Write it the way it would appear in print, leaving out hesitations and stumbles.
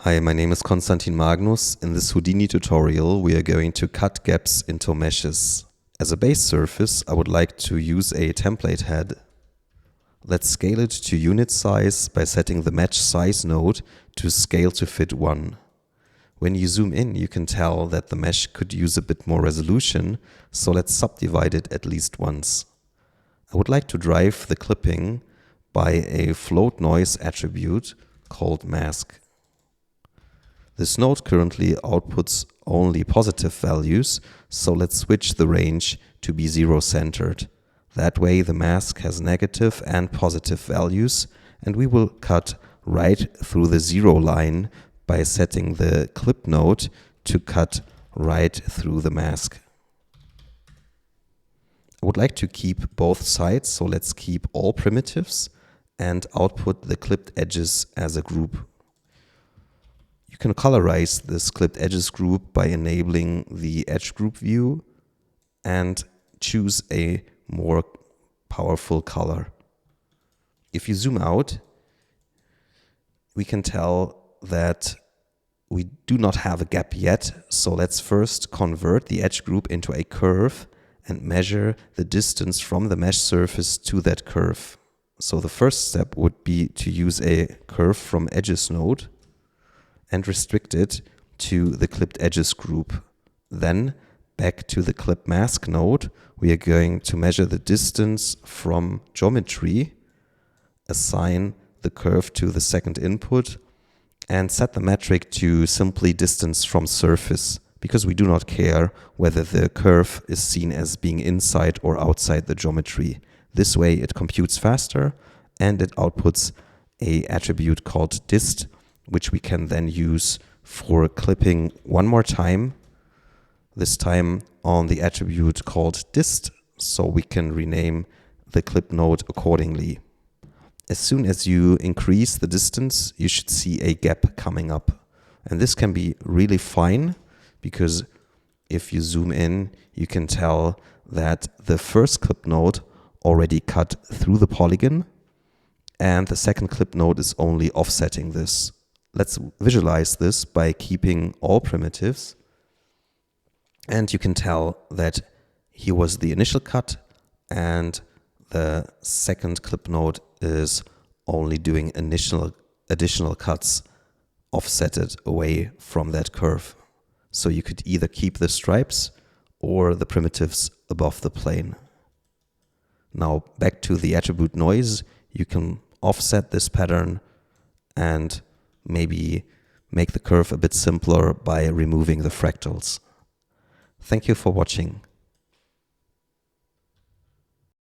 Hi, my name is Konstantin Magnus. In this Houdini tutorial, we are going to cut gaps into meshes. As a base surface, I would like to use a template head. Let's scale it to unit size by setting the match size node to scale to fit 1. When you zoom in, you can tell that the mesh could use a bit more resolution, so let's subdivide it at least once. I would like to drive the clipping by a float noise attribute called mask. This node currently outputs only positive values, so let's switch the range to be zero-centered. That way the mask has negative and positive values, and we will cut right through the zero line by setting the clip node to cut right through the mask. I would like to keep both sides, so let's keep all primitives and output the clipped edges as a group. You can colorize this clipped edges group by enabling the edge group view and choose a more powerful color. If you zoom out, we can tell that we do not have a gap yet, so let's first convert the edge group into a curve and measure the distance from the mesh surface to that curve. So the first step would be to use a curve from edges node and restrict it to the clipped edges group. Then back to the clip mask node, we are going to measure the distance from geometry, assign the curve to the second input, and set the metric to simply distance from surface, because we do not care whether the curve is seen as being inside or outside the geometry. This way it computes faster and it outputs an attribute called dist, which we can then use for clipping one more time, this time on the attribute called dist, so we can rename the clip node accordingly. As soon as you increase the distance, you should see a gap coming up. And this can be really fine, because if you zoom in, you can tell that the first clip node already cut through the polygon, and the second clip node is only offsetting this. Let's visualize this by keeping all primitives, and you can tell that here was the initial cut and the second clip node is only doing additional cuts offsetted away from that curve. So you could either keep the stripes or the primitives above the plane. Now back to the attribute noise, you can offset this pattern and maybe make the curve a bit simpler by removing the fractals. Thank you for watching.